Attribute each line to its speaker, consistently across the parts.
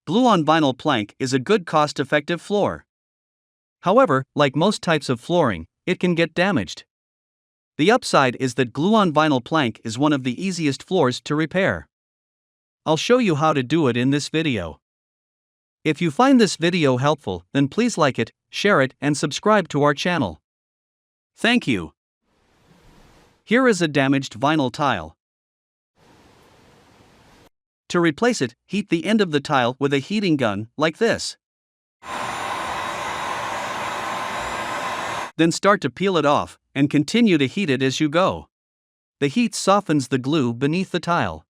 Speaker 1: glue-on vinyl plank is a good cost-effective floor. However, like most types of flooring, it can get damaged. The upside is that glue-on vinyl plank is one of the easiest floors to repair. I'll show you how to do it in this video. If you find this video helpful, then please like it, share it, and subscribe to our channel. Thank you. Here is a damaged vinyl tile. To replace it, heat the end of the tile with a heating gun, like this. Then start to peel it off, and continue to heat it as you go. The heat softens the glue beneath the tile.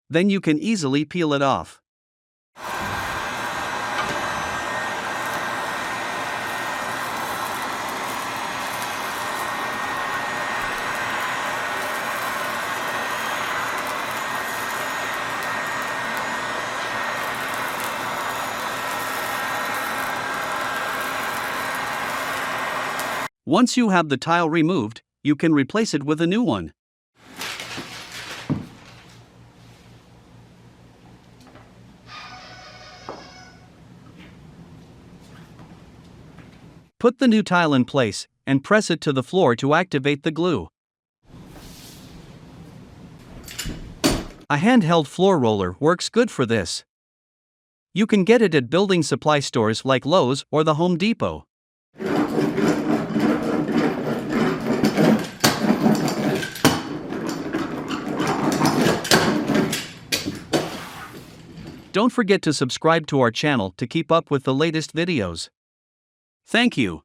Speaker 1: Then you can easily peel it off. Once you have the tile removed, you can replace it with a new one. Put the new tile in place, and press it to the floor to activate the glue. A handheld floor roller works good for this. You can get it at building supply stores like Lowe's or the Home Depot. Don't forget to subscribe to our channel to keep up with the latest videos. Thank you.